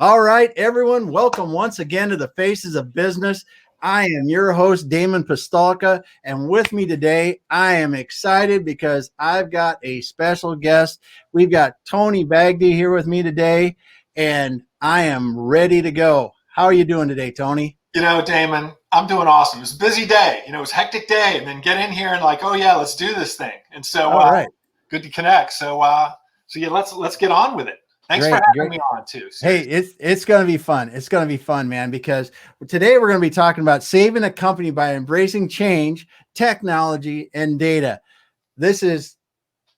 All right, everyone, welcome once again to the Faces of Business. I am your host, Damon Pistolka, and with me today, I am excited because I've got a special guest. We've got Tony Bagdy here with me today, and I am ready to go. How are you doing today, Tony? Damon, I'm doing awesome. It was a busy day. It was a hectic day, and then get in here and like, oh yeah, let's do this thing. And so, All right. good to connect. So yeah, let's get on with it. Thanks for having me on too. Seriously. Hey, it's going to be fun. It's going to be fun, man, because today we're going to be talking about saving a company by embracing change, technology, and data. This is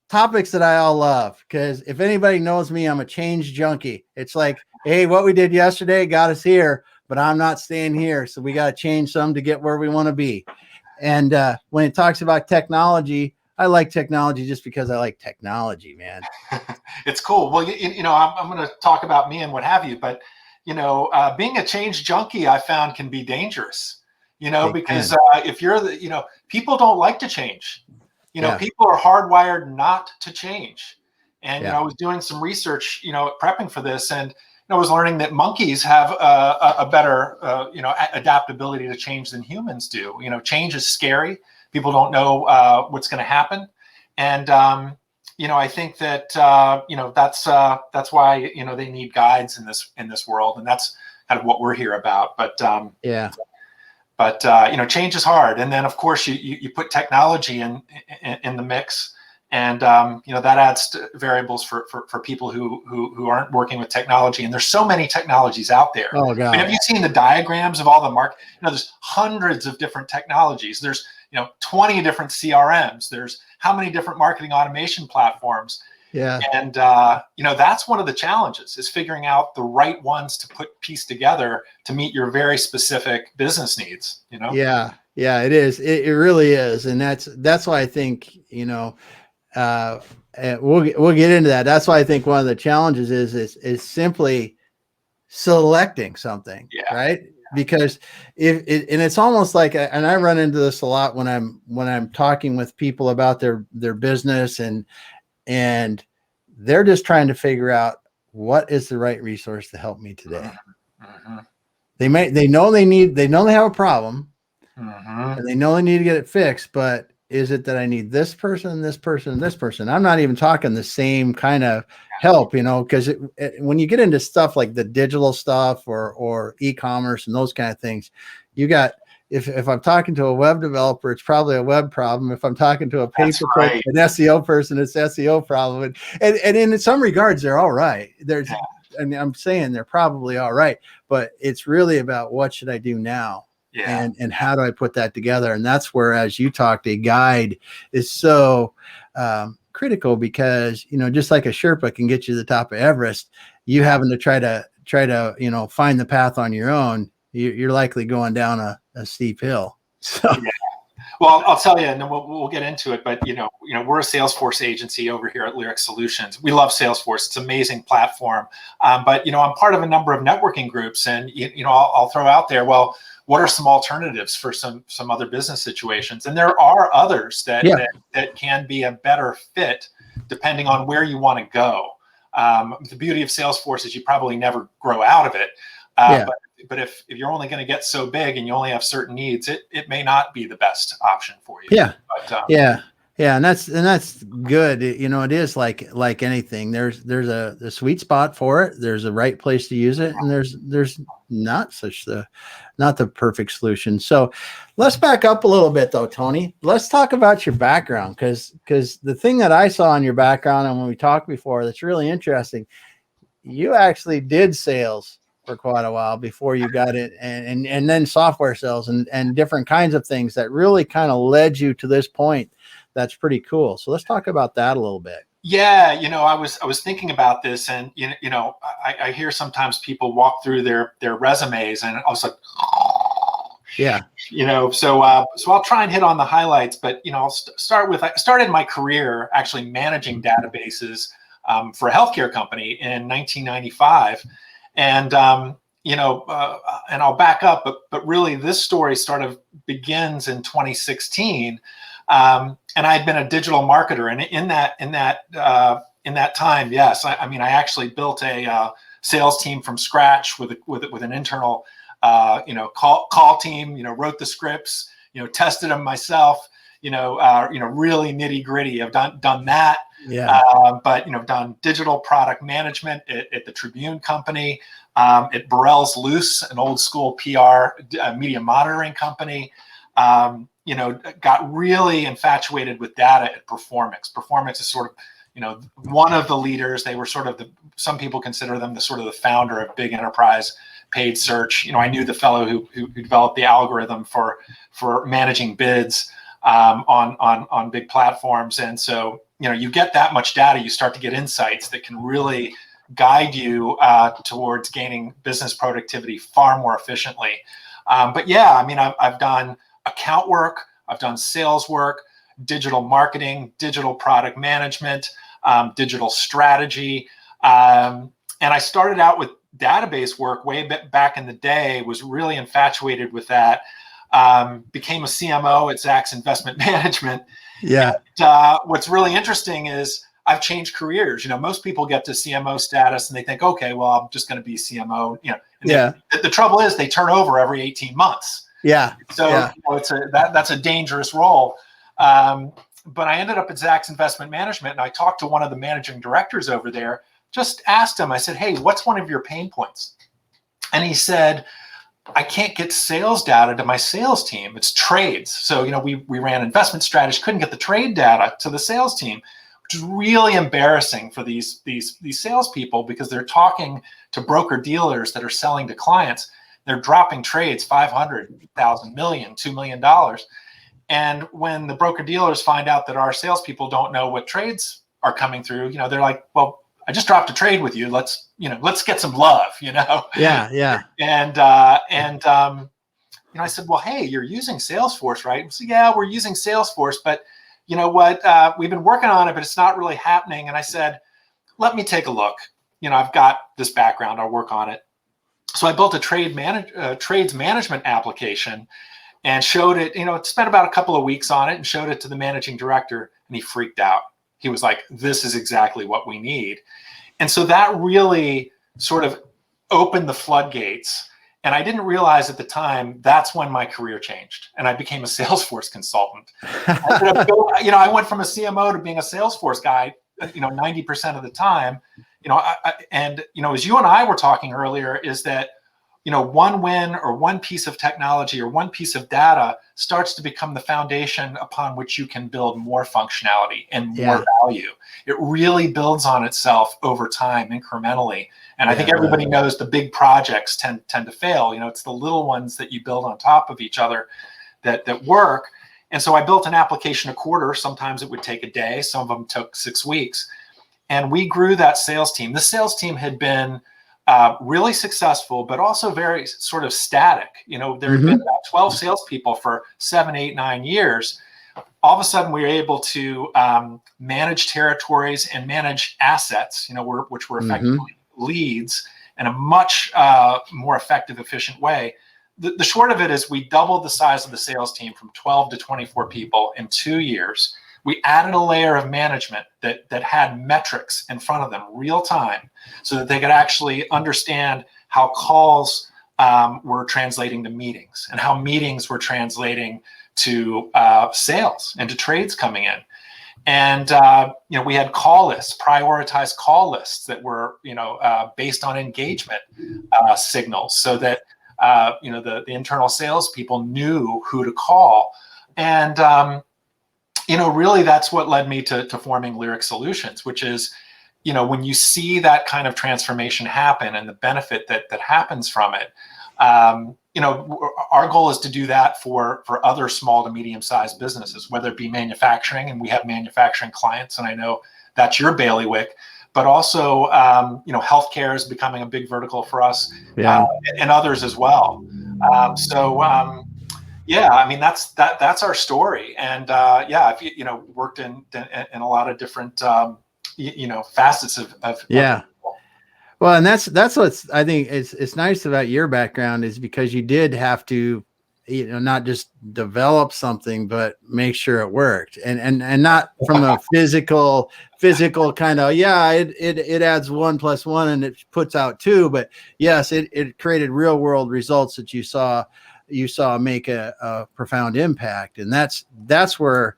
topics that I all love because if anybody knows me, I'm a change junkie. It's like, hey, what we did yesterday got us here, but I'm not staying here. So we got to change some to get where we want to be. And when it talks about technology, I like technology just because I like technology, man. It's cool. Well, I'm going to talk about me and what have you, but being a change junkie, I found can be dangerous. Because if you're people don't like to change. People are hardwired not to change. And I was doing some research, prepping for this, and I was learning that monkeys have a better, adaptability to change than humans do. Change is scary. People don't know what's going to happen, and I think that that's why they need guides in this world, and that's kind of what we're here about. But change is hard, and then of course you put technology in the mix, and that adds variables for people who aren't working with technology. And there's so many technologies out there. Oh God! Have you seen the diagrams of all the there's hundreds of different technologies. There's 20 different CRMs. There's how many different marketing automation platforms. Yeah. And, that's one of the challenges is figuring out the right ones to piece together to meet your very specific business needs, Yeah. Yeah, it is. It really is. And that's why I think, we'll get into that. That's why I think one of the challenges is simply selecting something, right? Because and it's almost like, and I run into this a lot when I'm talking with people about their business and they're just trying to figure out what is the right resource to help me today. Mm-hmm. They know they have a problem, mm-hmm. and they know they need to get it fixed, but is it that I need this person, this person, this person? I'm not even talking the same kind of help, because when you get into stuff like the digital stuff or e-commerce and those kind of things, you got, if I'm talking to a web developer, it's probably a web problem. If I'm talking to a paper person, an SEO person, it's SEO problem. And in some regards, they're all right. And I'm saying they're probably all right, but it's really about what should I do now? And how do I put that together? And that's where, as you talked, a guide is so critical, because just like a Sherpa can get you to the top of Everest, you having to try to find the path on your own, you're likely going down a steep hill. So well, I'll tell you, and then we'll get into it, but we're a Salesforce agency over here at Lyric Solutions. We love Salesforce. It's an amazing platform. But I'm part of a number of networking groups, and I'll throw out there, well, what are some alternatives for some other business situations? And there are others that can be a better fit depending on where you want to go. The beauty of Salesforce is you probably never grow out of it. But if you're only going to get so big and you only have certain needs, it may not be the best option for you. Yeah. But, and that's good. It is like anything. There's a sweet spot for it. There's a right place to use it, and there's not the perfect solution. So let's back up a little bit though, Tony. Let's talk about your background, because the thing that I saw in your background, and when we talked before, that's really interesting, you actually did sales for quite a while before you got it, and then software sales and different kinds of things that really kind of led you to this point. That's pretty cool. So let's talk about that a little bit. Yeah, I was thinking about this, and I hear sometimes people walk through their resumes, and I was like, so I'll try and hit on the highlights, but I'll start with, I started my career actually managing databases for a healthcare company in 1995, and and I'll back up, but really this story begins in 2016. And I had been a digital marketer, and in that time, yes, I actually built a sales team from scratch with an internal, call team. Wrote the scripts. Tested them myself. Really nitty gritty. I've done that. Yeah. But done digital product management at the Tribune Company, at Burrell's Loose, an old school PR media monitoring company. Got really infatuated with data at Performix. Performix is sort of, one of the leaders. They were sort of some people consider them the founder of big enterprise paid search. I knew the fellow who developed the algorithm for managing bids on big platforms. And so, you get that much data, you start to get insights that can really guide you towards gaining business productivity far more efficiently. But yeah, I've done account work, I've done sales work, digital marketing, digital product management, digital strategy. And I started out with database work way back in the day, was really infatuated with that. Became a CMO at Zacks Investment Management. Yeah. And, what's really interesting is I've changed careers. Most people get to CMO status and they think, okay, well, I'm just going to be CMO. The trouble is they turn over every 18 months. Yeah. So that's a dangerous role. But I ended up at Zacks Investment Management, and I talked to one of the managing directors over there. Just asked him. I said, "Hey, what's one of your pain points?" And he said, "I can't get sales data to my sales team. It's trades." So we ran investment strategies, couldn't get the trade data to the sales team, which is really embarrassing for these salespeople, because they're talking to broker dealers that are selling to clients. They're dropping trades, 500,000, million, $2 million. And when the broker dealers find out that our salespeople don't know what trades are coming through, they're like, "Well, I just dropped a trade with you. Let's get some love, Yeah. Yeah. And I said, "Well, hey, you're using Salesforce, right?" So, "Yeah, we're using Salesforce, but you know what? We've been working on it, but it's not really happening." And I said, "Let me take a look. I've got this background. I'll work on it." So I built a trades management application and showed it. Spent about a couple of weeks on it and showed it to the managing director, and he freaked out. He was like, "This is exactly what we need." And so that really sort of opened the floodgates. And I didn't realize at the time that's when my career changed, and I became a Salesforce consultant. I went from a CMO to being a Salesforce guy, 90% of the time. As you and I were talking earlier, is that one win or one piece of technology or one piece of data starts to become the foundation upon which you can build more functionality and more value. It really builds on itself over time, incrementally. And I think everybody knows the big projects tend to fail. It's the little ones that you build on top of each other that work. And so I built an application a quarter. Sometimes it would take a day. Some of them took 6 weeks. And we grew that sales team. The sales team had been really successful, but also very sort of static. There had been about 12 salespeople for 7, 8, 9 years. All of a sudden, we were able to manage territories and manage assets, which were effectively leads, in a much more effective, efficient way. The short of it is we doubled the size of the sales team from 12 to 24 people in 2 years. We added a layer of management that had metrics in front of them real time, so that they could actually understand how calls were translating to meetings, and how meetings were translating to sales and to trades coming in. And we had call lists, prioritized call lists that were based on engagement signals, so that the internal salespeople knew who to call. And really that's what led me to forming Lyric Solutions, which is, when you see that kind of transformation happen and the benefit that happens from it, our goal is to do that for other small to medium-sized businesses, whether it be manufacturing, and we have manufacturing clients, and I know that's your bailiwick, but also, healthcare is becoming a big vertical for us, and others as well. That's our story. And I've worked in a lot of different facets of Well, and that's what's, I think it's nice about your background, is because you did have to, not just develop something, but make sure it worked, and not from a physical kind of, it adds 1 + 1 and it puts out 2, but yes, it created real world results that you saw make a profound impact. And that's where,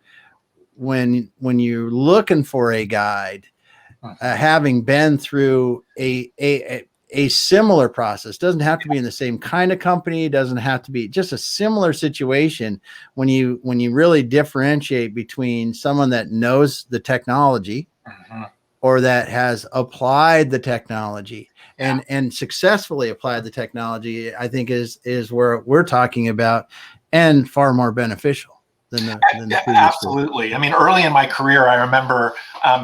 when you're looking for a guide, having been through a similar process, doesn't have to be in the same kind of company, doesn't have to be just a similar situation. When you really differentiate between someone that knows the technology or that has applied the technology and successfully applied the technology, I think is where we're talking about, and far more beneficial than the previous absolutely group. I mean, early in my career, I remember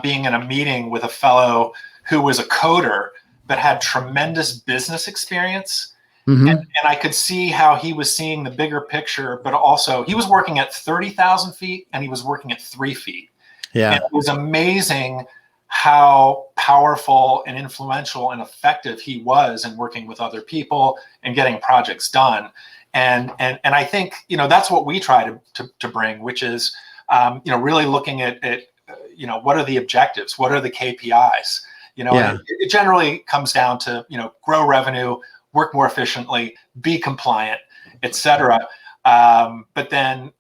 being in a meeting with a fellow who was a coder but had tremendous business experience. And I could see how he was seeing the bigger picture, but also he was working at 30,000 feet and he was working at 3 feet. Yeah. And it was amazing how powerful and influential and effective he was in working with other people and getting projects done. And I think, that's what we try to bring, which is, really looking at, what are the objectives? What are the KPIs? And it generally comes down to, grow revenue, work more efficiently, be compliant, et cetera. But then,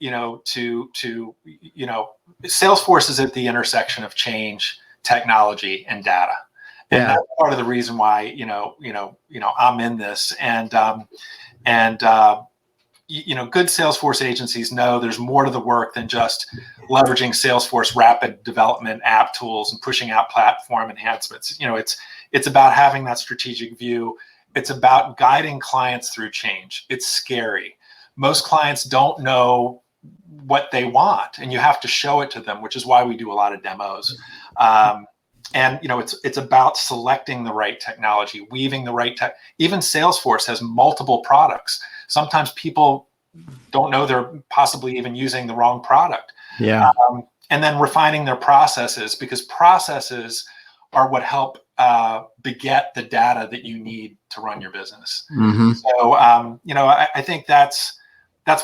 Salesforce is at the intersection of change, technology, and data. And that's part of the reason why, I'm in this. And good Salesforce agencies know there's more to the work than just leveraging Salesforce rapid development app tools and pushing out platform enhancements. It's about having that strategic view. It's about guiding clients through change. It's scary. Most clients don't know what they want, and you have to show it to them, which is why we do a lot of demos. And it's about selecting the right technology, weaving the right tech. Even Salesforce has multiple products. Sometimes people don't know they're possibly even using the wrong product. Yeah. And then refining their processes, because processes are what help beget the data that you need to run your business. So, I think that's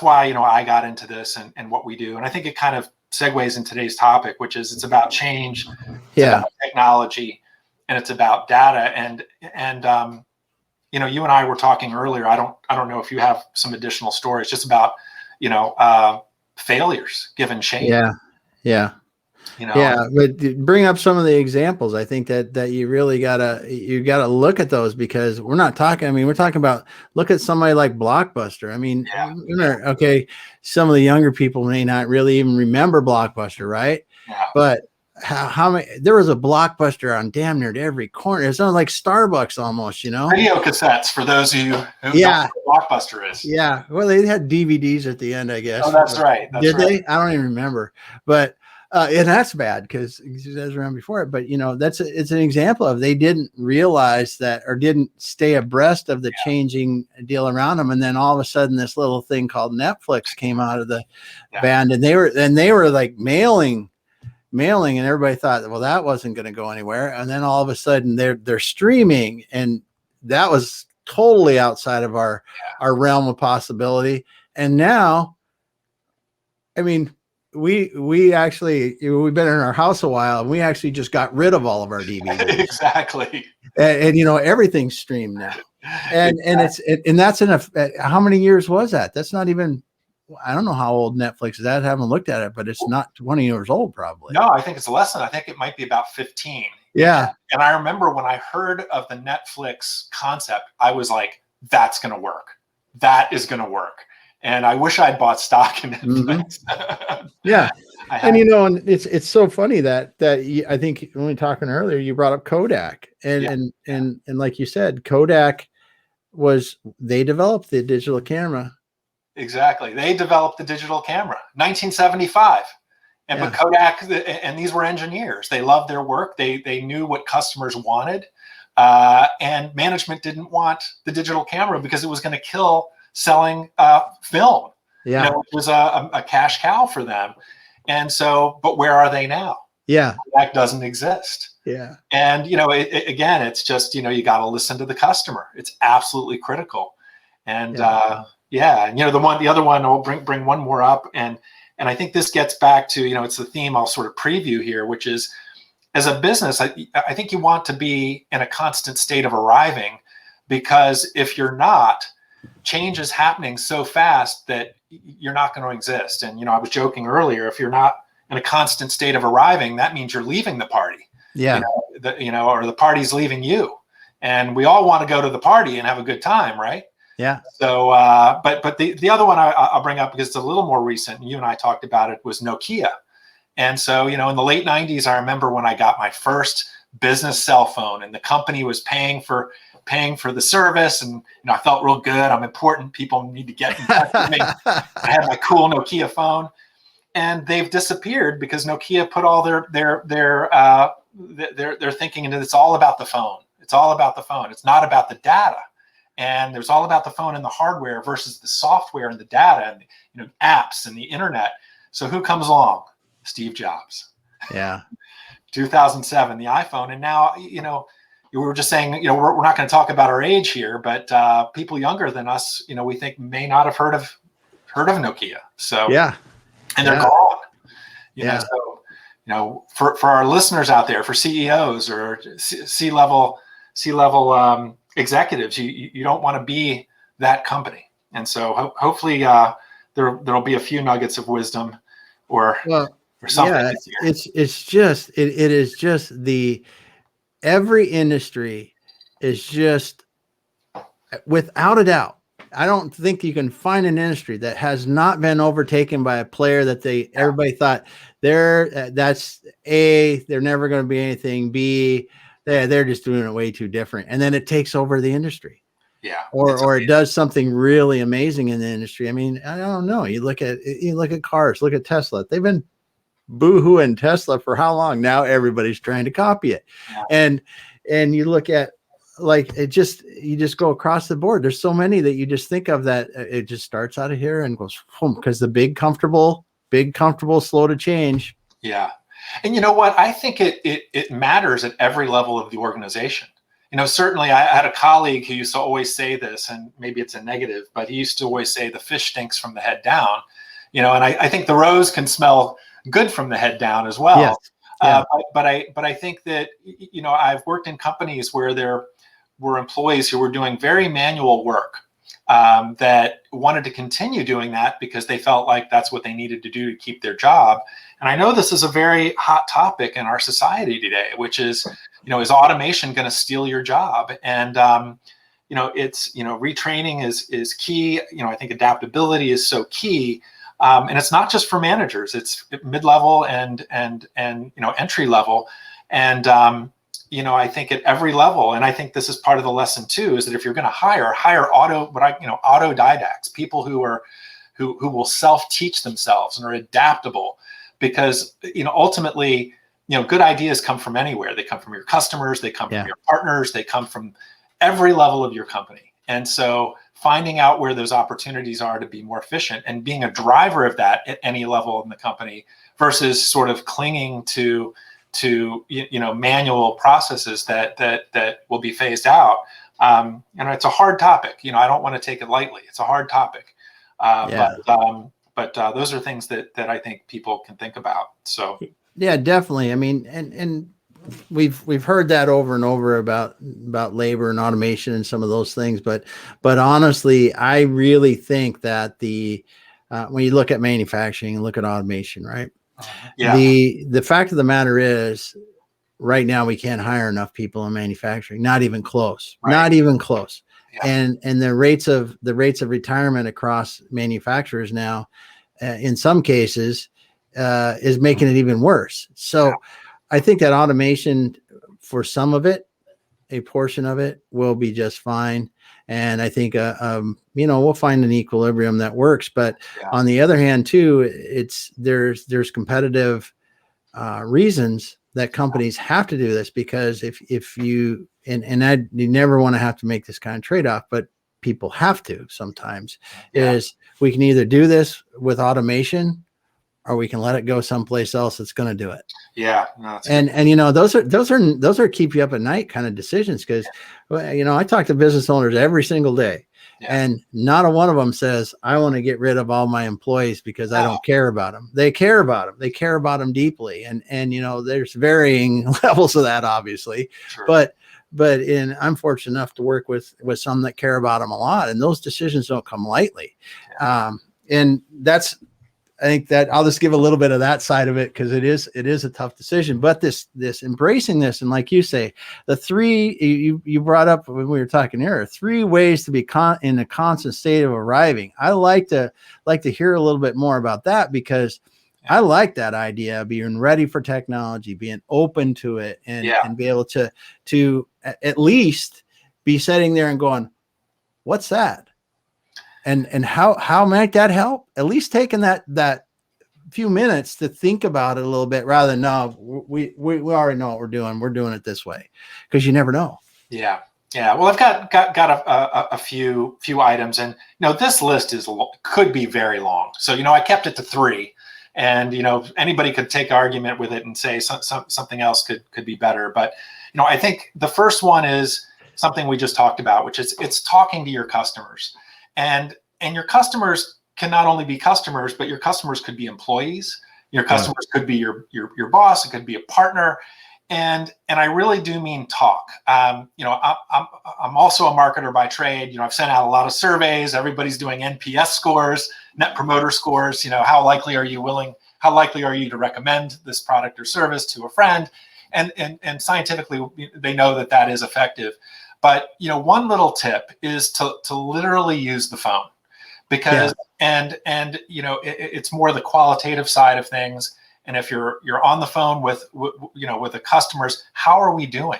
why, I got into this and what we do. And I think it kind of segues in today's topic, which is it's about change, it's about technology, and it's about data. And you and I were talking earlier. I don't know if you have some additional stories just about, failures given change. Yeah. But bring up some of the examples. I think that you really gotta look at those, because we're talking about, look at somebody like Blockbuster. I mean, okay, some of the younger people may not really even remember Blockbuster, right? Yeah. But how many, there was a Blockbuster on damn near every corner. It sounded like Starbucks almost, Video cassettes, for those of you who don't know what Blockbuster is. Yeah. Well, they had DVDs at the end, I guess. Oh, that's right. Did they? I don't even remember. But and that's bad, because it was around before it. But it's an example of, they didn't realize that, or didn't stay abreast of the changing deal around them. And then all of a sudden, this little thing called Netflix came out of the band, and they were like mailing, and everybody thought, well, that wasn't going to go anywhere. And then all of a sudden, they're streaming, and that was totally outside of our realm of possibility. And now, I mean, we've been in our house a while, and we actually just got rid of all of our DVDs. Exactly. And everything's streamed now. And that's how many years was that? That's not even, I don't know how old Netflix is. I haven't looked at it, but it's not 20 years old, probably. No, I think it's less than. I think it might be about 15. Yeah. And I remember when I heard of the Netflix concept, I was like, that's going to work. That is going to work. And I wish I'd bought stock in Netflix. Yeah. And and it's so funny that I think when we were talking earlier, you brought up Kodak, and like you said, Kodak they developed the digital camera. Exactly. They developed the digital camera, 1975. But Kodak, and these were engineers. They loved their work. They knew what customers wanted. And management didn't want the digital camera because it was going to kill selling film. Yeah. It was a cash cow for them. And so, but where are they now? Yeah. That doesn't exist. Yeah. And, again, it's just, you got to listen to the customer. It's absolutely critical. And, Yeah. And, the other one, I'll bring one more up. And I think this gets back to, it's the theme I'll sort of preview here, which is, as a business, I think you want to be in a constant state of arriving, because if you're not, change is happening so fast that you're not going to exist. And, I was joking earlier, if you're not in a constant state of arriving, that means you're leaving the party. Yeah. Or the party's leaving you. And we all want to go to the party and have a good time, right? Yeah. So, but the other one I'll bring up, because it's a little more recent, and you and I talked about it, was Nokia. And so, in the late 90s, I remember when I got my first business cell phone, and the company was paying for the service, and I felt real good. I'm important. People need to get in touch with me. I had my cool Nokia phone, and they've disappeared because Nokia put all their thinking into, it's all about the phone. It's all about the phone. It's not about the data. And there's all about the phone and the hardware versus the software and the data and apps and the internet. So who comes along? Steve Jobs. Yeah. 2007, the iPhone. And now, you were just saying, we're not going to talk about our age here, but people younger than us, we think may not have heard of Nokia. So yeah, and they're gone. So for our listeners out there, for CEOs or C-level executives, you don't want to be that company. And so hopefully there'll be a few nuggets of wisdom or something. Yeah, it is just every industry is just, without a doubt, I don't think you can find an industry that has not been overtaken by a player that everybody thought that's A, they're never going to be anything. B, they're just doing it way too different. And then it takes over the industry. Yeah. Or it does something really amazing in the industry. I mean, I don't know. You look at cars, look at Tesla. They've been boohooing Tesla for how long? Now everybody's trying to copy it. Yeah. And you look at, you just go across the board. There's so many that you just think of that it just starts out of here and goes boom, because the big comfortable, slow to change. Yeah. And you know what? I think it matters at every level of the organization. Certainly I had a colleague who used to always say this, and maybe it's a negative, but he used to always say the fish stinks from the head down, and I think the rose can smell good from the head down as well. Yes. Yeah. But I think that, I've worked in companies where there were employees who were doing very manual work that wanted to continue doing that because they felt like that's what they needed to do to keep their job. And I know this is a very hot topic in our society today, which is, is automation going to steal your job? And, it's, retraining is key. I think adaptability is so key. And it's not just for managers, it's mid-level and entry level. And, I think at every level, and I think this is part of the lesson too, is that if you're going to hire autodidacts, people who will self-teach themselves and are adaptable, because, ultimately, good ideas come from anywhere. They come from your customers, they come from your partners, they come from every level of your company. And so finding out where those opportunities are to be more efficient and being a driver of that at any level in the company versus sort of clinging to manual processes that will be phased out. And it's a hard topic. I don't want to take it lightly. It's a hard topic. But those are things that I think people can think about. So yeah, definitely. I mean, and we've heard that over and over about labor and automation and some of those things, but honestly, I really think that when you look at manufacturing and look at automation, right? Yeah. The fact of the matter is, right now we can't hire enough people in manufacturing, not even close, right. Not even close. Yeah. And the rates of retirement across manufacturers now, in some cases, is making it even worse. So. Yeah. I think that automation, for some of it, a portion of it, will be just fine. And I think, we'll find an equilibrium that works. But on the other hand, too, there's competitive reasons that companies have to do this, because if you never want to have to make this kind of trade-off, but people have to sometimes, is we can either do this with automation, or we can let it go someplace else that's going to do it. Yeah. No, and those are keep you up at night kind of decisions. Cause I talk to business owners every single day, And not a one of them says, I want to get rid of all my employees because I don't care about them. They care about them. They care about them deeply. And, you know, there's varying levels of that, obviously, but I'm fortunate enough to work with some that care about them a lot. And those decisions don't come lightly. And that's, I think that I'll just give a little bit of that side of it, because it is a tough decision. But this embracing this, and like you say, the three you brought up when we were talking earlier, 3 ways to be in a constant state of arriving. I like to hear a little bit more about that, because I like that idea of being ready for technology, being open to it, and be able to at least be sitting there and going, what's that? And how might that help? At least taking that few minutes to think about it a little bit, rather than, no, we already know what we're doing. We're doing it this way, because you never know. Yeah. Well, I've got a few items, and this list could be very long. So I kept it to 3, and anybody could take argument with it and say something else could be better. But I think the first one is something we just talked about, which is it's talking to your customers. And your customers can not only be customers, but your customers could be employees. Your customers could be your boss. It could be a partner. And I really do mean talk. I'm also a marketer by trade. I've sent out a lot of surveys. Everybody's doing NPS scores, Net Promoter Scores. How likely are you to recommend this product or service to a friend? And scientifically, they know that is effective. But one little tip is to literally use the phone, because it's more the qualitative side of things. And if you're on the phone with the customers, how are we doing?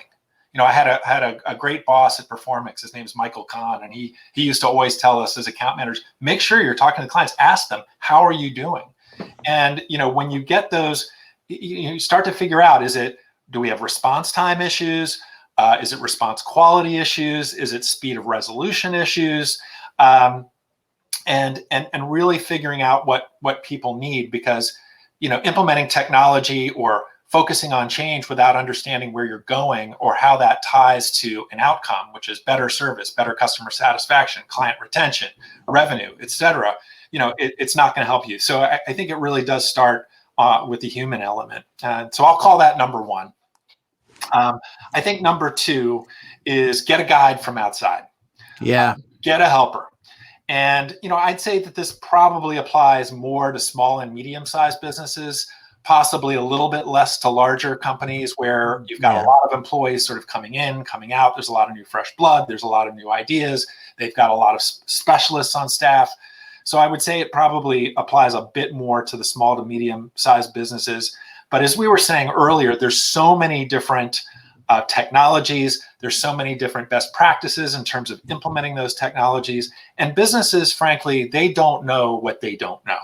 I had a great boss at Performix. His name is Michael Kahn, and he used to always tell us as account managers, make sure you're talking to clients. Ask them, how are you doing? And when you get those, you start to figure out, do we have response time issues? Is it response quality issues? Is it speed of resolution issues? And really figuring out what people need, because implementing technology or focusing on change without understanding where you're going or how that ties to an outcome, which is better service, better customer satisfaction, client retention, revenue, etc. It's not going to help you. So I think it really does start with the human element. So I'll call that number 1. I think number 2 is get a guide from outside. Get a helper. And, I'd say that this probably applies more to small and medium-sized businesses, possibly a little bit less to larger companies where you've got a lot of employees sort of coming in, coming out. There's a lot of new fresh blood. There's a lot of new ideas. They've got a lot of specialists on staff. So I would say it probably applies a bit more to the small to medium-sized businesses. But as we were saying earlier, there's so many different technologies. There's so many different best practices in terms of implementing those technologies. And businesses, frankly, they don't know what they don't know.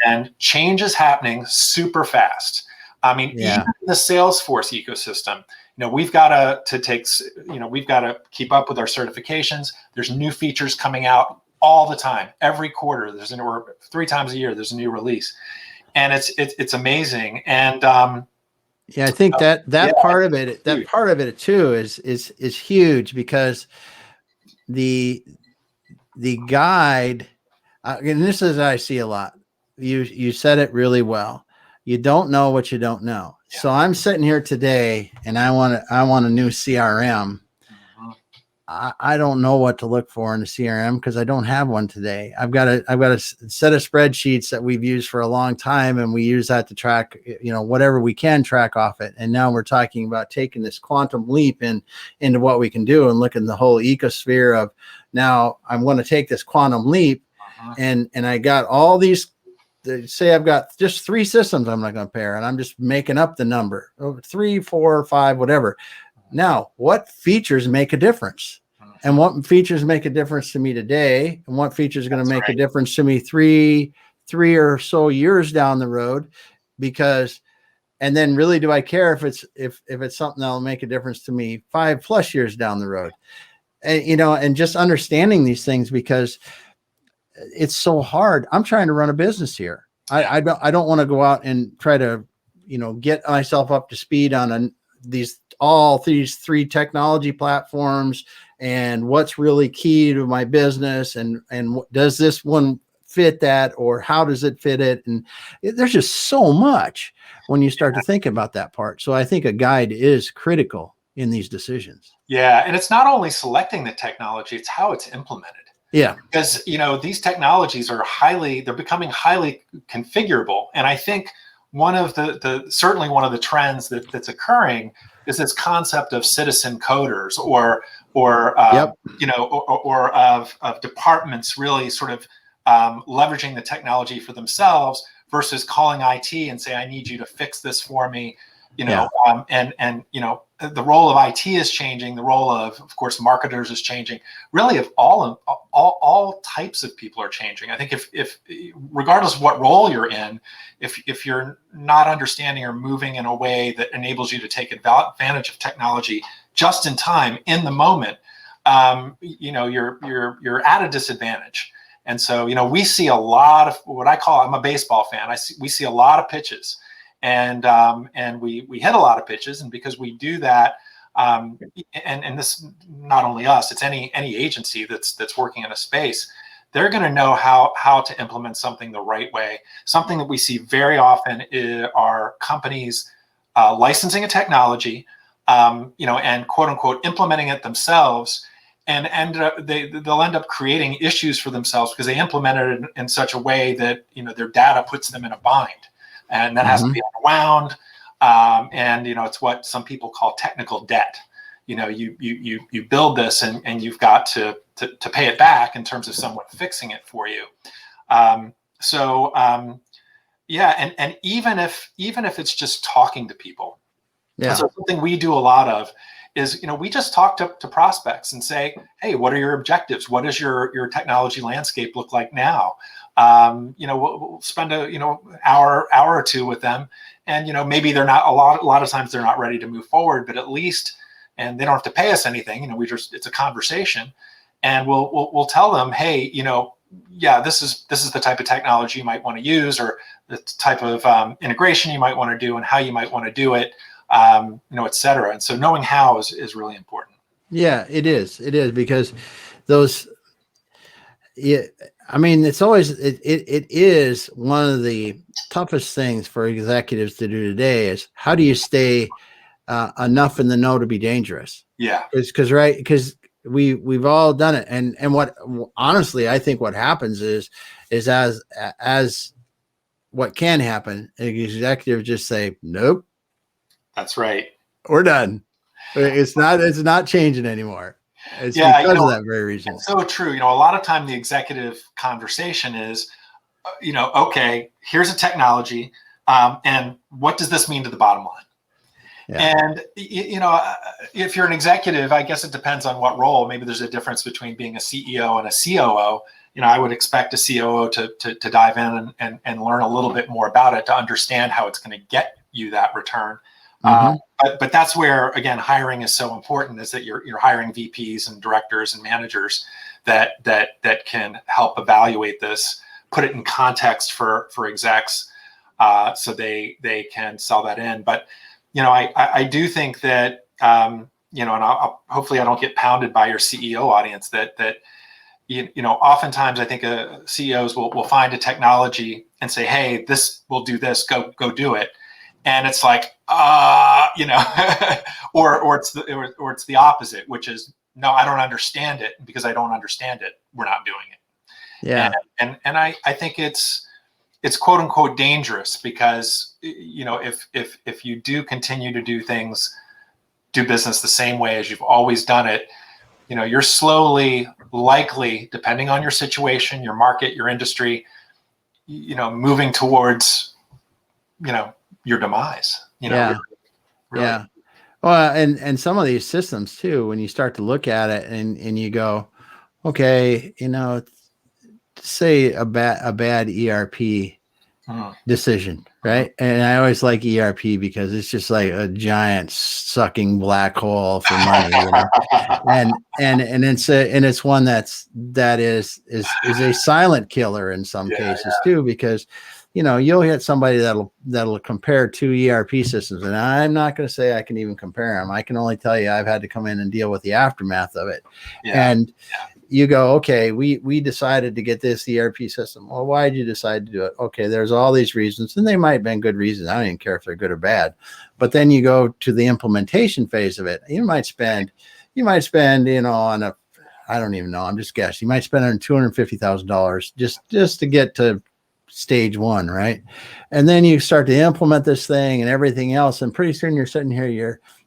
And change is happening super fast. I mean, even the Salesforce ecosystem, we've got to keep up with our certifications. There's new features coming out all the time. Every quarter, or 3 times a year, there's a new release. And it's amazing. And I think that part of it too is huge, because the guide, and this is I see a lot. You said it really well. You don't know what you don't know. So I'm sitting here today, and I want a new CRM. I don't know what to look for in the CRM, because I don't have one today. I've got a set of spreadsheets that we've used for a long time, and we use that to track, whatever we can track off it. And now we're talking about taking this quantum leap into what we can do, and look at the whole ecosphere of, now I'm going to take this quantum leap, and I got all these. Say I've got just 3 systems I'm not going to pair, and I'm just making up the number 3, 4, 5, whatever. Now, what features make a difference? And what features make a difference to me today? And what features are going to make a difference to me three or so years down the road? And then really, do I care if it's something that'll make a difference to me 5+ years down the road? And just understanding these things, because it's so hard. I'm trying to run a business here. I don't want to go out and try to, get myself up to speed on all these 3 technology platforms, and what's really key to my business, and does this one fit that, or how does it fit it? And there's just so much when you start to think about that part. So I think a guide is critical in these decisions. Yeah, and it's not only selecting the technology, it's how it's implemented. Yeah, because these technologies are they're becoming highly configurable, and I think one of certainly one of the trends that's occurring is this concept of citizen coders, or of departments really sort of leveraging the technology for themselves versus calling IT and say, I need you to fix this for me. The role of IT is changing. The role of course, marketers is changing. Really, of all types of people are changing. I think if regardless of what role you're in, if you're not understanding or moving in a way that enables you to take advantage of technology just in time, in the moment, you're at a disadvantage. And so, we see a lot of what I call, I'm a baseball fan. We see a lot of pitches. And we hit a lot of pitches, and because we do that, and this, not only us, it's any agency that's working in a space, they're going to know how to implement something the right way. Something that we see very often are companies licensing a technology, and quote unquote implementing it themselves, and they'll end up creating issues for themselves because they implemented it in such a way that their data puts them in a bind. And that has to be unwound, and it's what some people call technical debt. You build this, and you've got to pay it back in terms of someone fixing it for you. And even if it's just talking to people, so something we do a lot of is we just talk to prospects and say, hey, what are your objectives? What does your technology landscape look like now? We'll spend a hour or two with them, and maybe they're not a lot of times they're not ready to move forward, but at least, and they don't have to pay us anything. It's a conversation, and we'll tell them, hey, this is the type of technology you might want to use, or the type of integration you might want to do, and how you might want to do it, et cetera. And so knowing how is really important. Yeah, it is because those. Yeah, I mean, it's always it is one of the toughest things for executives to do today is how do you stay enough in the know to be dangerous? Yeah, because we've all done it, and what honestly I think what happens is as what can happen, executives just say nope. That's right. We're done. It's not changing anymore. It's because of that very reason. It's so true. A lot of time the executive conversation is, okay, here's a technology, and what does this mean to the bottom line? Yeah. And if you're an executive, I guess it depends on what role. Maybe there's a difference between being a CEO and a COO. I would expect a COO to dive in and learn a little bit more about it to understand how it's going to get you that return. But that's where, again, hiring is so important, is that you're hiring VPs and directors and managers that can help evaluate this, put it in context for execs, so they can sell that in. But I do think that and hopefully I don't get pounded by your CEO audience that oftentimes I think CEOs will find a technology and say, hey, this will do this, go do it. And it's like, or it's the opposite, which is, no, I don't understand it. Because I don't understand it, we're not doing it. Yeah. And I think it's quote unquote dangerous, because, if you do continue to do business the same way as you've always done it, you're slowly, likely, depending on your situation, your market, your industry, moving towards, your demise. Yeah. Really. Yeah. Well, and some of these systems too, when you start to look at it and you go, okay, say a bad ERP decision, right? And I always like ERP because it's just like a giant sucking black hole for money, and it's one that is a silent killer in some cases too, because you'll hit somebody that'll compare two ERP systems, and I'm not going to say I can even compare them. I can only tell you I've had to come in and deal with the aftermath of it. Yeah. And you go, okay, we decided to get this ERP system. Well, why did you decide to do it? Okay, there's all these reasons, and they might have been good reasons. I don't even care if they're good or bad. But then you go to the implementation phase of it. You might spend, on a, I don't even know, I'm just guessing. You might spend on $250,000 just to get to stage one, right? And then you start to implement this thing and everything else, and pretty soon you're sitting here,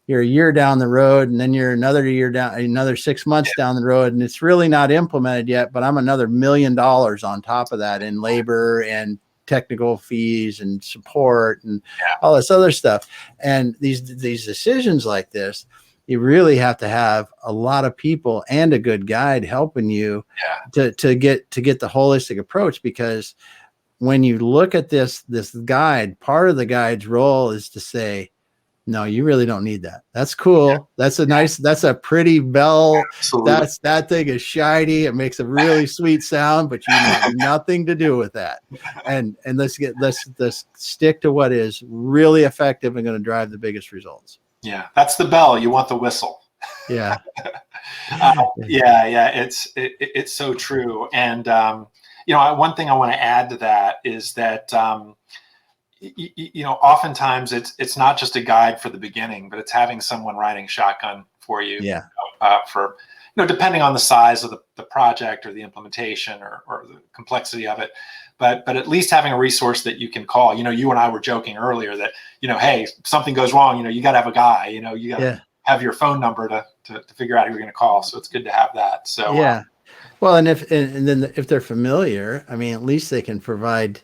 you're a year down the road, and then you're another 6 months down the road, and it's really not implemented yet, but I'm another $1 million on top of that in labor and technical fees and support and all this other stuff. And these decisions like this, you really have to have a lot of people and a good guide helping you to get the holistic approach. Because when you look at this guide, part of the guide's role is to say, no, you really don't need that. That's cool. That's a pretty bell. Absolutely. That thing is shiny. It makes a really sweet sound, but you have nothing to do with that. And let's stick to what is really effective and going to drive the biggest results. Yeah. That's the bell. You want the whistle. Yeah. It's so true. And, one thing I want to add to that is that, oftentimes it's not just a guide for the beginning, but it's having someone riding shotgun for you. Yeah. For depending on the size of the project or the implementation or the complexity of it, but at least having a resource that you can call. You and I were joking earlier that hey, if something goes wrong, you got to have a guy. You got to have your phone number to figure out who you're going to call. So it's good to have that. So well, and then if they're familiar, I mean, at least they can provide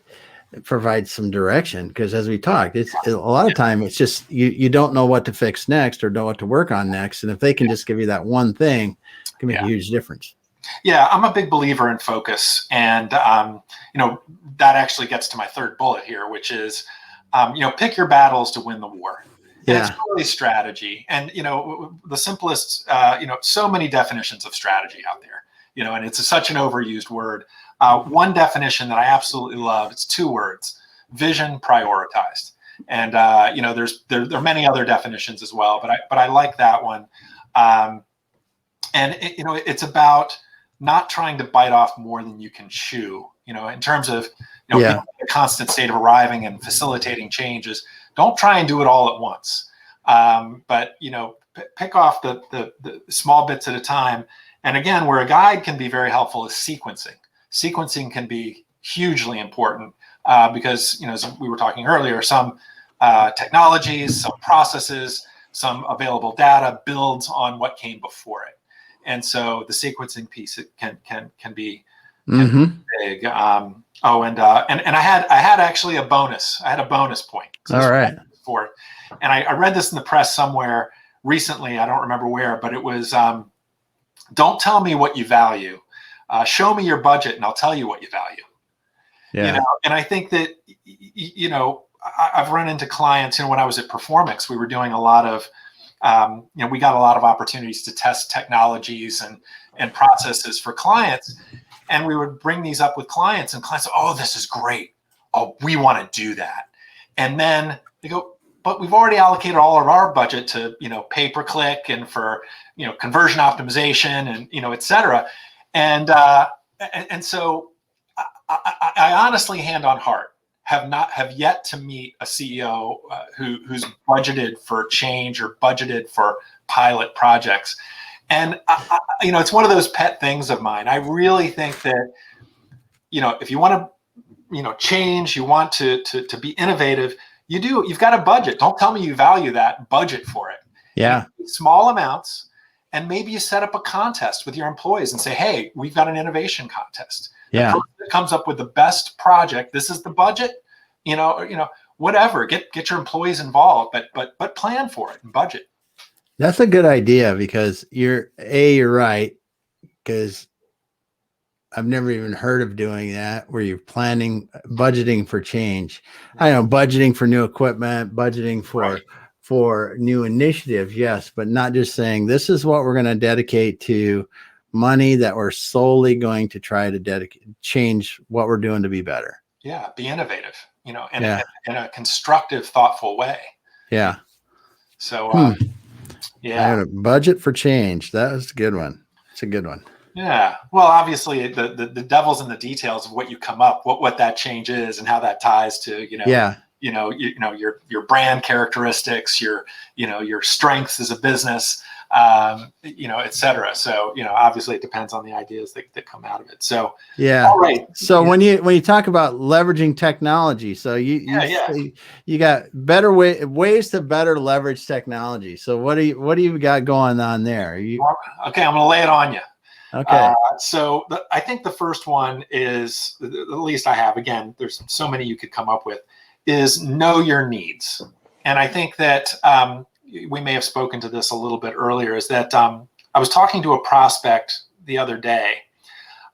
some direction, because as we talked, it's a lot of time it's just you don't know what to fix next or know what to work on next, and if they can just give you that one thing, it can make a huge difference. I'm a big believer in focus, and that actually gets to my third bullet here, which is pick your battles to win the war. And it's really strategy, and the simplest so many definitions of strategy out there, and it's such an overused word. One definition that I absolutely love, it's 2 words: vision prioritized. And there are many other definitions as well, but I like that one. And it's about not trying to bite off more than you can chew. In terms of being in a constant state of arriving and facilitating changes. Don't try and do it all at once. But pick off the small bits at a time. And again, where a guide can be very helpful is sequencing. Sequencing can be hugely important because, as we were talking earlier, some technologies, some processes, some available data builds on what came before it. And so the sequencing piece can be big. And I had actually a bonus. I had a bonus point. So all right. And I read this in the press somewhere recently. I don't remember where, but it was, don't tell me what you value. Show me your budget and I'll tell you what you value. Yeah. And I think that, I've run into clients, when I was at Performix, we were doing a lot of, we got a lot of opportunities to test technologies and processes for clients. And we would bring these up with clients, and clients, oh, this is great. Oh, we want to do that. And then they go, but we've already allocated all of our budget to, pay-per-click and for, conversion optimization and, et cetera. And so I honestly, hand on heart, have yet to meet a CEO who's budgeted for change or budgeted for pilot projects. And it's one of those pet things of mine. I really think that, if you want to, change, you want to be innovative, you've got a budget. Don't tell me you value that, budget for it. Yeah. Small amounts. And maybe you set up a contest with your employees and say, hey, we've got an innovation contest. Yeah. The person that comes up with the best project, this is the budget, whatever. Get your employees involved, but plan for it and budget. That's a good idea, because you're right. Because I've never even heard of doing that, where you're budgeting for change. I know budgeting for new equipment, budgeting for new initiatives, yes, but not just saying this is what we're going to dedicate to money that we're solely going to try to change what we're doing to be better. Yeah, be innovative. in a constructive, thoughtful way. Yeah. So, I yeah. had a budget for change. That was a good one. It's a good one. Yeah. Well, obviously the devil's in the details of what you come up, what that change is and how that ties to, your brand characteristics, your strengths as a business, et cetera. So, obviously it depends on the ideas that come out of it. So, yeah. All right. So when you talk about leveraging technology, so you got better ways to better leverage technology. So what do you got going on there? Okay. I'm going to lay it on you. Okay. So I think the first one is, at least I have, again, there's so many you could come up with, is know your needs. And I think that we may have spoken to this a little bit earlier, is that I was talking to a prospect the other day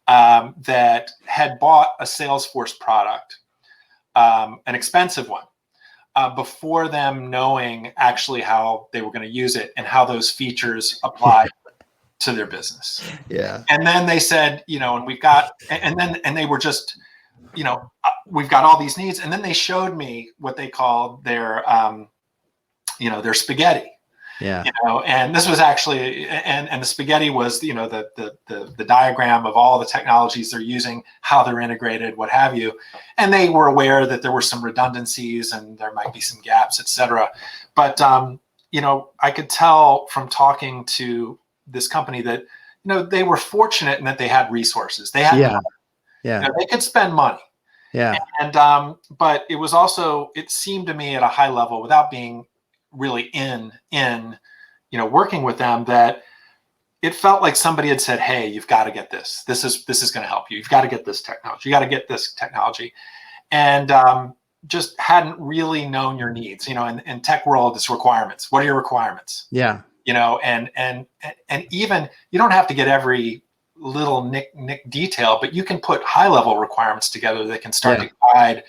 that had bought a Salesforce product, an expensive one, before them knowing actually how they were going to use it and how those features apply to their business. Yeah. And then they said, and we've got, and they were just, we've got all these needs. And then they showed me what they called their, their spaghetti. Yeah. And this was actually, and the spaghetti was, the diagram of all the technologies they're using, how they're integrated, what have you. And they were aware that there were some redundancies and there might be some gaps, et cetera. But, I could tell from talking to this company that, they were fortunate in that they had resources. They had money. Yeah. They could spend money. Yeah. And, but it was also, it seemed to me at a high level, without being really in working with them, that it felt like somebody had said, hey, you've got to get this. This is going to help you. You've got to get this technology. You got to get this technology. And just hadn't really known your needs. In tech world, it's requirements. What are your requirements? Yeah. And even you don't have to get every little nick detail, but you can put high level requirements together that can start to guide,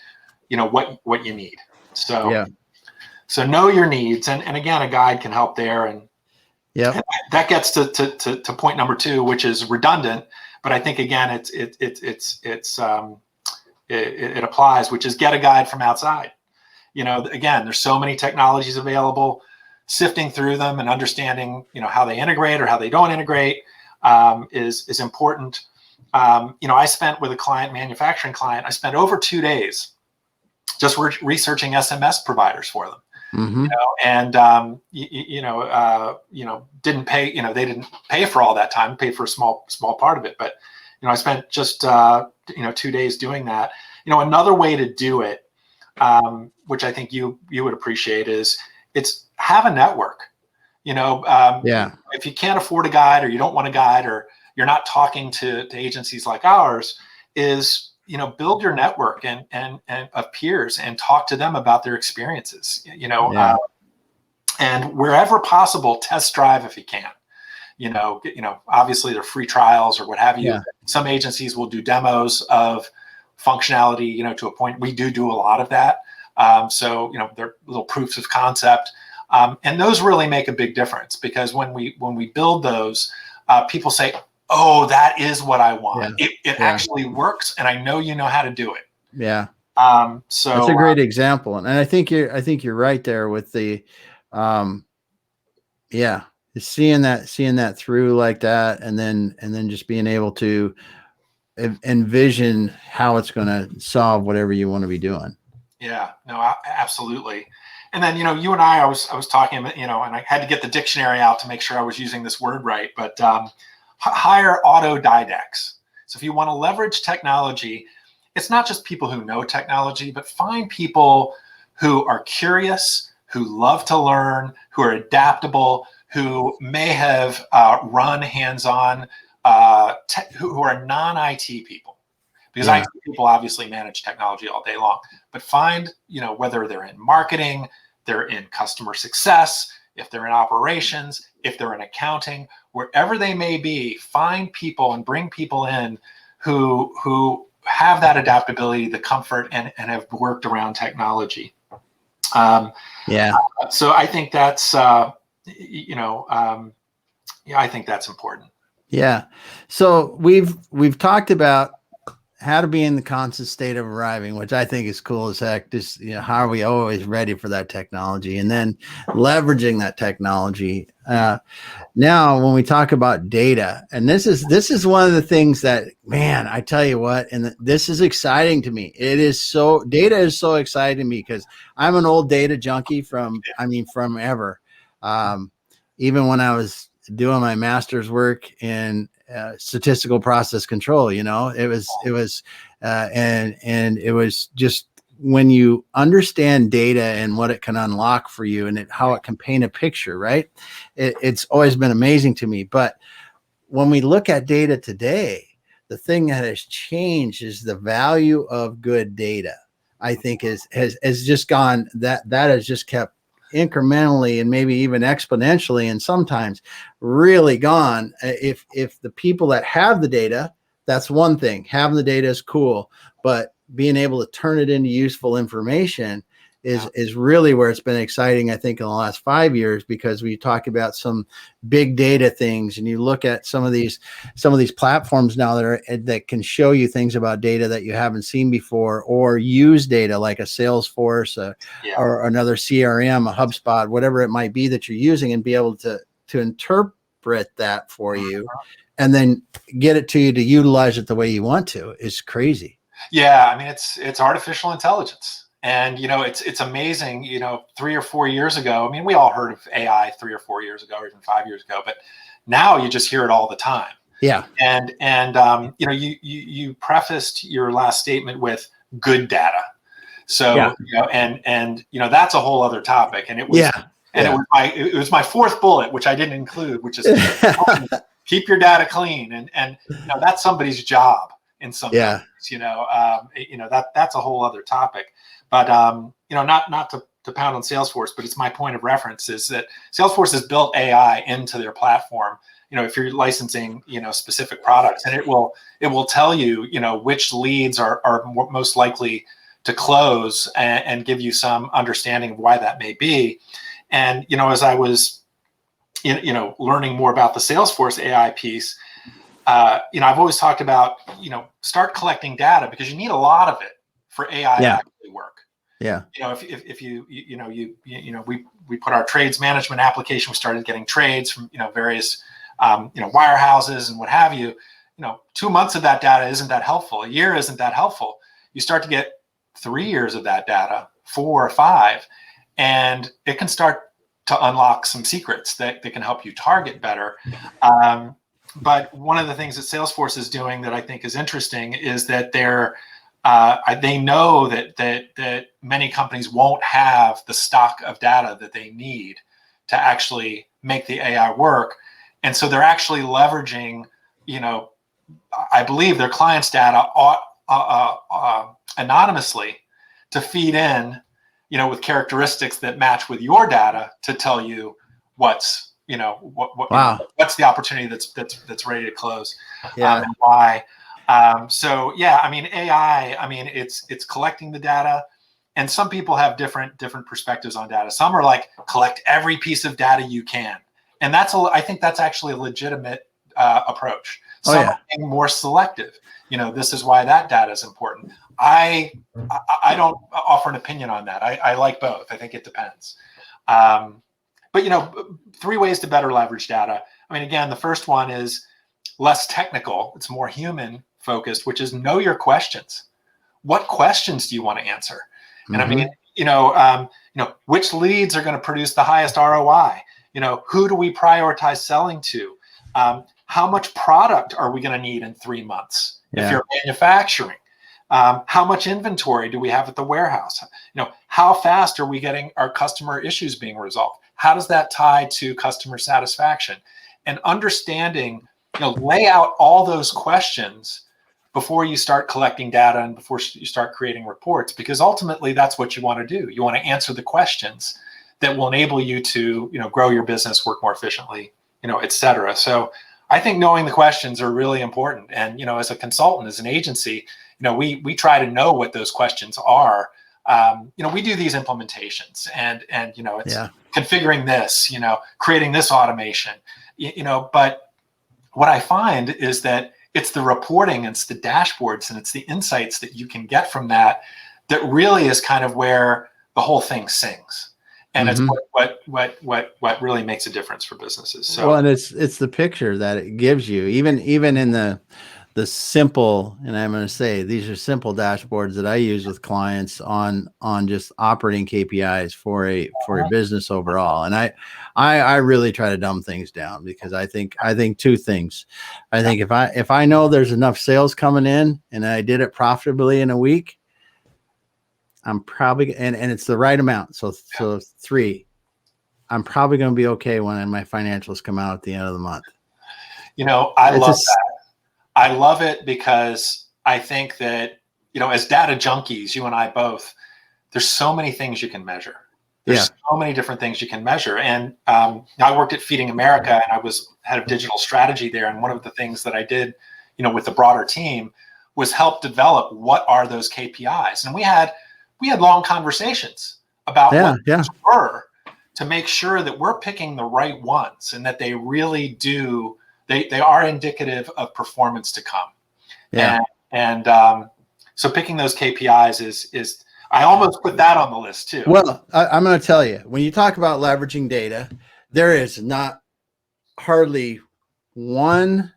what you need. So, So know your needs, and again, a guide can help there. And that gets to point number 2, which is redundant, but I think again, it applies, which is get a guide from outside. Again, there's so many technologies available. Sifting through them and understanding, how they integrate or how they don't integrate is important. I spent with a manufacturing client, I spent over 2 days just researching SMS providers for them. Mm-hmm. Didn't pay, they didn't pay for all that time, paid for a small part of it. But, I spent just, 2 days doing that. Another way to do it, which I think you would appreciate, is it's have a network. If you can't afford a guide, or you don't want a guide, or you're not talking to agencies like ours, is, build your network and of peers and talk to them about their experiences, and wherever possible, test drive if you can. Obviously there are free trials or what have you. Some agencies will do demos of functionality, to a point. We do a lot of that. So, they're little proofs of concept. And those really make a big difference, because when we build those, people say, oh, that is what I want. It actually works, and I know how to do it. Yeah. So that's a great example. And I think you're right there with the, seeing that through like that, and then just being able to envision how it's going to solve whatever you want to be doing. Yeah, no, absolutely. And then, you and I was talking, and I had to get the dictionary out to make sure I was using this word right, but hire autodidacts. So if you want to leverage technology, it's not just people who know technology, but find people who are curious, who love to learn, who are adaptable, who may have run hands-on, who are non-IT people. Because IT people obviously manage technology all day long, but find, whether they're in marketing, they're in customer success, if they're in operations, if they're in accounting, wherever they may be, find people and bring people in who have that adaptability, the comfort, and have worked around technology. So I think that's, I think that's important. Yeah. So we've talked about how to be in the constant state of arriving, which I think is cool as heck. Just, how are we always ready for that technology, and then leveraging that technology. Now, when we talk about data, and this is one of the things that, man, I tell you what, and this is exciting to me. Data is so exciting to me because I'm an old data junkie from ever. Even when I was doing my master's work in statistical process control, it was just, when you understand data and what it can unlock for you, and how it can paint a picture, right? It's always been amazing to me. But when we look at data today, the thing that has changed is the value of good data. I think has just gone, that has just kept incrementally and maybe even exponentially, and sometimes really gone. If the people that have the data, that's one thing. Having the data is cool, but being able to turn it into useful information is really where it's been exciting, I think, in the last 5 years, because we talk about some big data things, and you look at some of these platforms now that can show you things about data that you haven't seen before, or use data like a Salesforce or another CRM, a HubSpot, whatever it might be that you're using, and be able to interpret that for you, and then get it to you to utilize it the way you want to. Is crazy. Yeah, I mean, it's artificial intelligence, and it's amazing. 3 or 4 years ago, I mean, we all heard of AI 3 or 4 years ago, or even 5 years ago, but now you just hear it all the time. Yeah, and you prefaced your last statement with good data, so that's a whole other topic, and it was it was my fourth bullet, which I didn't include, which is keep your data clean, and that's somebody's job. In some ways, that's a whole other topic. But not to pound on Salesforce, but it's my point of reference is that Salesforce has built AI into their platform. If you're licensing, specific products, and it will tell you, which leads are most likely to close, and give you some understanding of why that may be. And as I was, learning more about the Salesforce AI piece. I've always talked about, start collecting data, because you need a lot of it for AI to actually work. Yeah. If we put our trades management application, we started getting trades from, various, wirehouses and what have you. 2 months of that data isn't that helpful. A year isn't that helpful. You start to get 3 years of that data, 4 or 5, and it can start to unlock some secrets that can help you target better. But one of the things that Salesforce is doing that I think is interesting is that they know that many companies won't have the stock of data that they need to actually make the AI work. And so they're actually leveraging, I believe, their clients' data anonymously to feed in, with characteristics that match with your data to tell you what's what's the opportunity that's ready to close, and why. I mean, AI, I mean, it's collecting the data, and some people have different perspectives on data. Some are like, collect every piece of data you can, and I think that's actually a legitimate approach. Some are being more selective. This is why that data is important. I don't offer an opinion on that. I like both. I think it depends. But 3 ways to better leverage data. I mean, again, the first one is less technical. It's more human focused, which is know your questions. What questions do you want to answer? And I mean, which leads are going to produce the highest ROI? Who do we prioritize selling to? How much product are we going to need in 3 months if you're manufacturing? How much inventory do we have at the warehouse? How fast are we getting our customer issues being resolved? How does that tie to customer satisfaction? And understanding, lay out all those questions before you start collecting data and before you start creating reports, because ultimately that's what you want to do. You want to answer the questions that will enable you to, grow your business, work more efficiently, et cetera. So I think knowing the questions are really important. And, as a consultant, as an agency, we try to know what those questions are. We do these implementations, and it's configuring this, creating this automation, but what I find is that it's the reporting, it's the dashboards, and it's the insights that you can get from that really is kind of where the whole thing sings. And it's what really makes a difference for businesses. So, well, and it's the picture that it gives you, even in the simple, and I'm going to say these are simple dashboards that I use with clients on just operating KPIs for a business overall. And I really try to dumb things down, because I think two things. I think if I know there's enough sales coming in and I did it profitably in a week, I'm probably, and it's the right amount. So 3, I'm probably going to be okay when my financials come out at the end of the month. I love that. I love it because I think that, as data junkies, you and I both, there's so many things you can measure. There's so many different things you can measure. And I worked at Feeding America, and I was head of digital strategy there. And one of the things that I did, with the broader team, was help develop what are those KPIs. And we had long conversations about what those were, to make sure that we're picking the right ones and that they really do. They are indicative of performance to come. Yeah. And so picking those KPIs is I almost put that on the list too. Well, I'm going to tell you, when you talk about leveraging data, there is not hardly one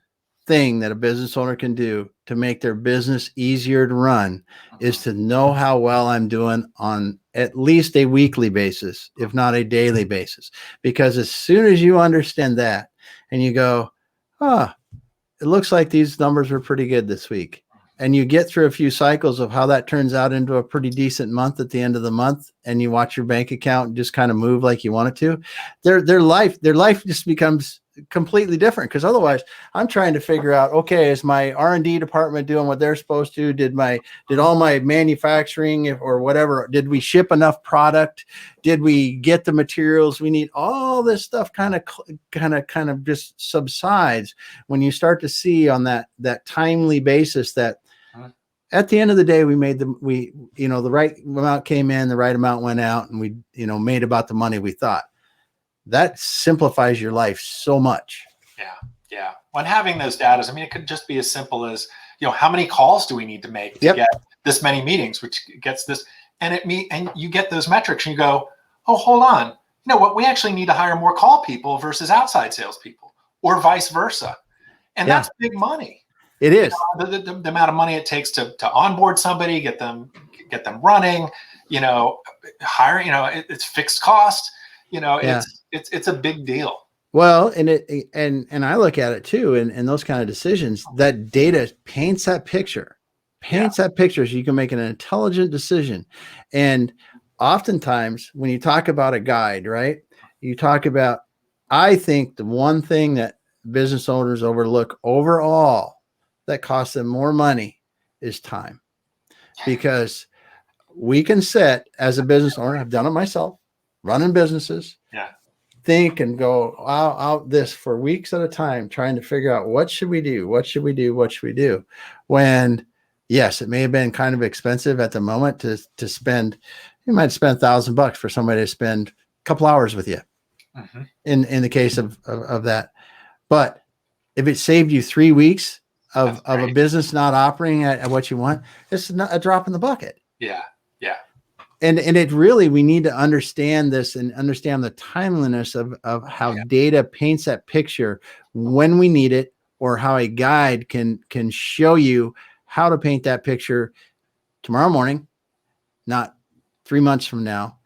thing that a business owner can do to make their business easier to run is to know how well I'm doing on at least a weekly basis, if not a daily basis. Because as soon as you understand that and you go, it looks like these numbers were pretty good this week, and you get through a few cycles of how that turns out into a pretty decent month at the end of the month, and you watch your bank account just kind of move like you want it to, their life just becomes completely different. Because otherwise I'm trying to figure out, okay, is my R&D department doing what they're supposed to? Did all my manufacturing or whatever, did we ship enough product? Did we get the materials we need? All this stuff kind of just subsides when you start to see on that timely basis that at the end of the day, we made the right amount came in, the right amount went out, and we, made about the money we thought. That simplifies your life so much. Yeah. When having those data, it could just be as simple as, how many calls do we need to make to get this many meetings, which gets this, and you get those metrics and you go, oh, hold on. You know what? We actually need to hire more call people versus outside salespeople, or vice versa. And that's big money. It is. The amount of money it takes to onboard somebody, get them running, hire, it's fixed cost, it's a big deal. Well, and I look at it too, and those kind of decisions, that data paints that picture so you can make an intelligent decision. And oftentimes when you talk about a guide, right, you talk about, I think the one thing that business owners overlook overall that costs them more money is time. Because we can sit as a business owner, I've done it myself, running businesses, think and go out this for weeks at a time, trying to figure out what should we do? When, yes, it may have been kind of expensive at the moment to spend, you might spend $1,000 for somebody to spend a couple hours with you in the case of that. But if it saved you 3 weeks of a business not operating at what you want, it's not a drop in the bucket. Yeah. And it really, we need to understand this and understand the timeliness of how data paints that picture when we need it, or how a guide can show you how to paint that picture tomorrow morning, not 3 months from now,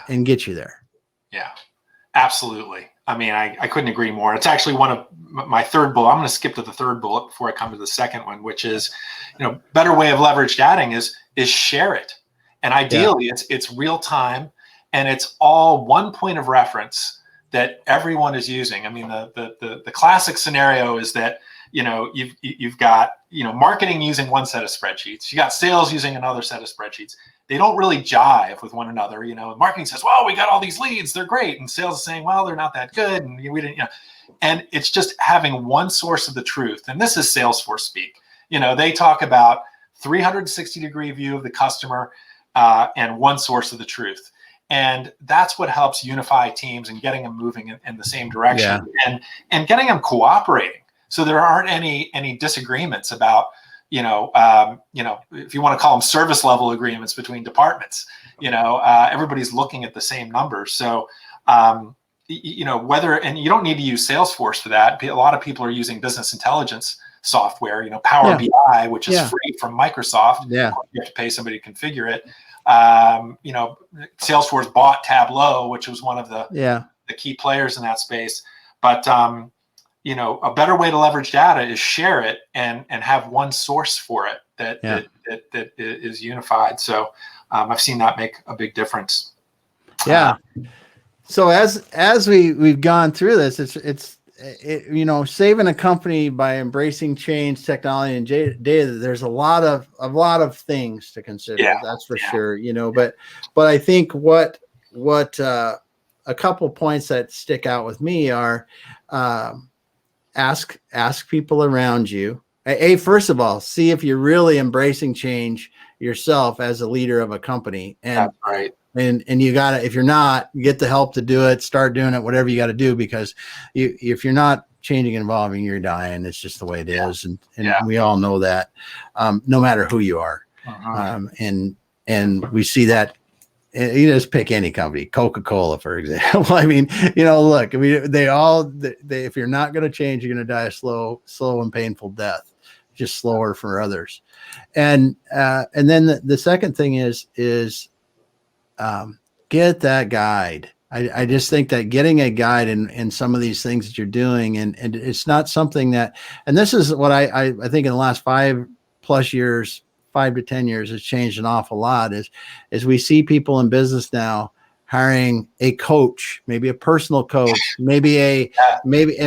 and get you there. Yeah, absolutely. I couldn't agree more. It's actually one of my third bullet. I'm going to skip to the third bullet before I come to the second one, which is, better way of leveraged adding is share it. And ideally it's real time, and it's all one point of reference that everyone is using. The classic scenario is that, you've got, marketing using one set of spreadsheets. You got sales using another set of spreadsheets. They don't really jive with one another. Marketing says, well, we got all these leads, they're great. And sales is saying, well, they're not that good. And we didn't, and it's just having one source of the truth. And this is Salesforce speak. They talk about 360-degree view of the customer, and one source of the truth. And that's what helps unify teams and getting them moving in the same direction, and getting them cooperating. So there aren't any disagreements about, if you want to call them service level agreements between departments. Everybody's looking at the same numbers. So, and you don't need to use Salesforce for that. A lot of people are using business intelligence software, Power BI, which is free from Microsoft. Yeah. You have to pay somebody to configure it. Salesforce bought Tableau, which was one of the key players in that space. But, a better way to leverage data is share it and have one source for it that is unified. So I've seen that make a big difference. Yeah. So as we've gone through this, it's saving a company by embracing change, technology, and data. There's a lot of things to consider. Yeah, that's for sure. But I think what a couple points that stick out with me are ask people around you. First of all, see if you're really embracing change yourself as a leader of a company. And that's right. And you gotta, if you're not, get the help to do it, start doing it, whatever you got to do, because if you're not changing and evolving, you're dying. It's just the way it is. And we all know that, no matter who you are. And we see that. You just pick any company, Coca-Cola, for example. I mean, look, if you're not going to change, you're going to die a slow and painful death, just slower for others. And then the second thing is get that guide. I just think that getting a guide in some of these things that you're doing, and it's not something that, and this is what I think in the last 5 to 10 years has changed an awful lot, is we see people in business now hiring a coach, maybe a personal coach, maybe a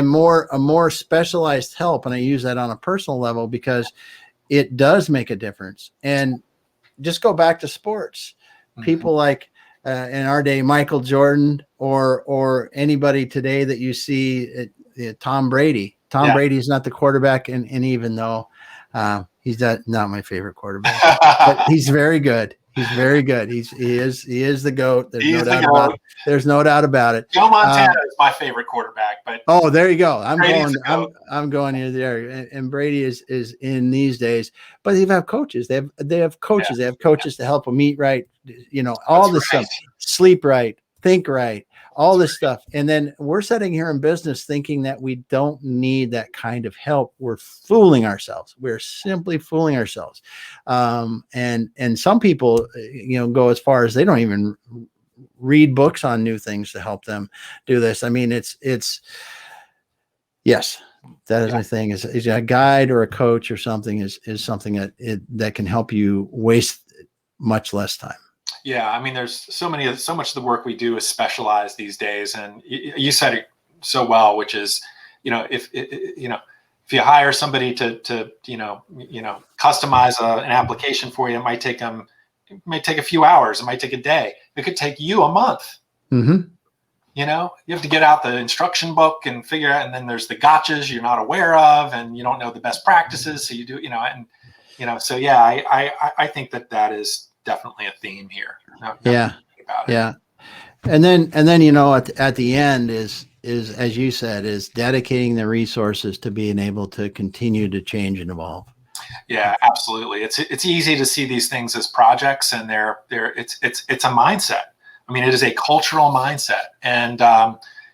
more specialized help. And I use that on a personal level because it does make a difference. And just go back to sports. People like in our day, Michael Jordan, or anybody today that you see, Tom Brady. Tom Brady is not the quarterback, and even though he's not my favorite quarterback, but he's very good. He's very good. He is the GOAT. There's no doubt about it. Joe Montana is my favorite quarterback, but there you go. I'm going here there. And Brady is in these days, but they have coaches. They have coaches. They have coaches to help them eat right. All this stuff, sleep right, think right, all this stuff. And then we're sitting here in business thinking that we don't need that kind of help. We're fooling ourselves. We're simply fooling ourselves. And some people, go as far as they don't even read books on new things to help them do this. I mean, it's yes, that is my thing, is a guide or a coach or something is something that can help you waste much less time. Yeah, I mean, there's so much of the work we do is specialized these days, and you said it so well, which is, if you hire somebody to customize an application for you, it might take a few hours, it might take a day, it could take you a month. Mm-hmm. You have to get out the instruction book and figure out, and then there's the gotchas you're not aware of, and you don't know the best practices, so you do, so yeah, I think that is definitely a theme here. Yeah. And then, at the end is, as you said, is dedicating the resources to being able to continue to change and evolve. Yeah, absolutely. It's easy to see these things as projects, and it's a mindset. I mean, it is a cultural mindset. And,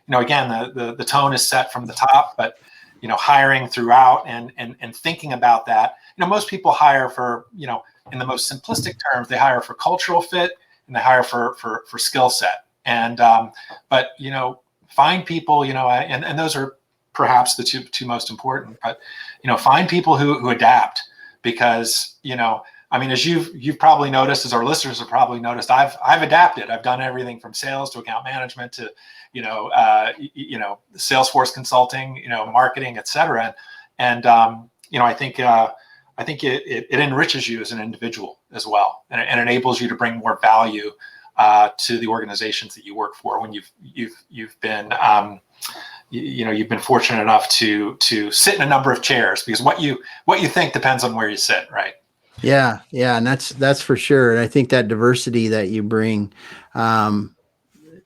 again, the tone is set from the top, but, hiring throughout and thinking about that, most people hire for, in the most simplistic terms, they hire for cultural fit and they hire for skill set. And, but, find people, and those are perhaps the two most important, but, find people who adapt, because, I mean, as you've probably noticed, as our listeners have probably noticed, I've adapted. I've done everything from sales to account management to, Salesforce consulting, marketing, et cetera. And, I think it enriches you as an individual as well, and it enables you to bring more value to the organizations that you work for when you've been you've been fortunate enough to sit in a number of chairs, because what you think depends on where you sit, right? Yeah, and that's for sure. And I think that diversity that you bring,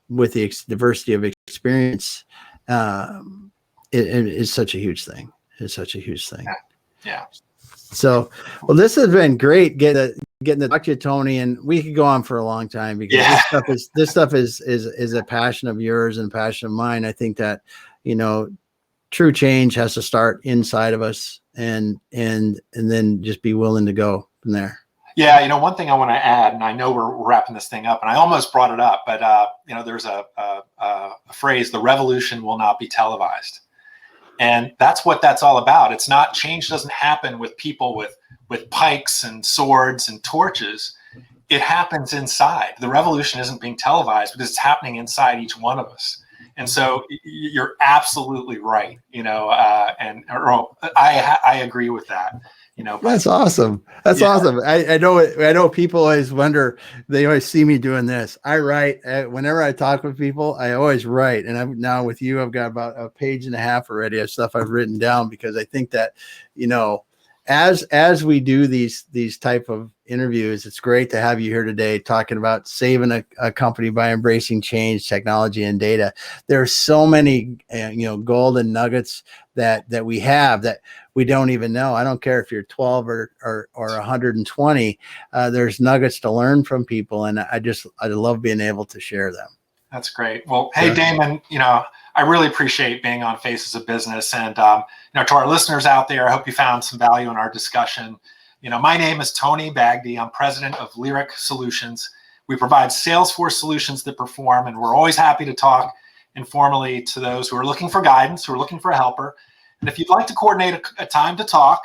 with the diversity of experience, it is such a huge thing. is such a huge thing. Yeah. So, well, this has been great getting to talk to you, Tony, and we could go on for a long time because this stuff is a passion of yours and a passion of mine. I think that, true change has to start inside of us and then just be willing to go from there. Yeah. One thing I want to add, and I know we're wrapping this thing up, and I almost brought it up, but there's a phrase, the revolution will not be televised. And that's what that's all about. It's not, change doesn't happen with people with pikes and swords and torches. It happens inside. The revolution isn't being televised because it's happening inside each one of us. And so you're absolutely right. I agree with that. That's awesome. That's awesome. I know people always wonder, they always see me doing this. I write whenever I talk with people, I always write. And I'm now with you, I've got about a page and a half already of stuff I've written down because I think that, as we do these type of interviews, it's great to have you here today talking about saving a company by embracing change, technology, and data. There are so many, golden nuggets that we have that we don't even know. I don't care if you're 12 or 120. There's nuggets to learn from people, and I love being able to share them. That's great. Well, hey, Damon, I really appreciate being on Faces of Business. And, to our listeners out there, I hope you found some value in our discussion. My name is Tony Bagdy. I'm president of Lyric Solutions. We provide Salesforce solutions that perform, and we're always happy to talk informally to those who are looking for guidance, who are looking for a helper. And if you'd like to coordinate a time to talk,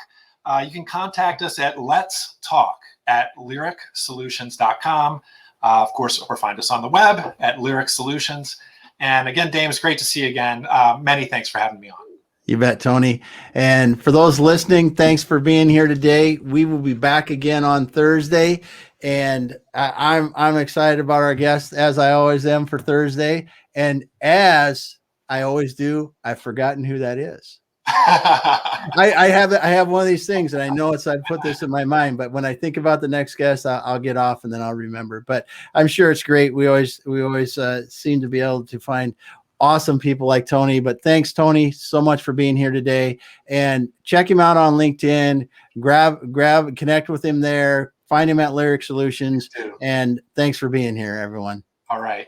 you can contact us at letstalk@lyricsolutions.com. Of course, or find us on the web at Lyric Solutions. And again, Dame, it's great to see you again. Many thanks for having me on. You bet, Tony. And for those listening, thanks for being here today. We will be back again on Thursday. And I'm excited about our guests, as I always am for Thursday. And as I always do, I've forgotten who that is. I have one of these things, and I know I put this in my mind, but when I think about the next guest, I'll get off and then I'll remember. But I'm sure it's great. We always seem to be able to find awesome people like Tony. But thanks, Tony, so much for being here today. And check him out on LinkedIn. Connect with him there. Find him at Lyric Solutions. And thanks for being here, everyone. All right.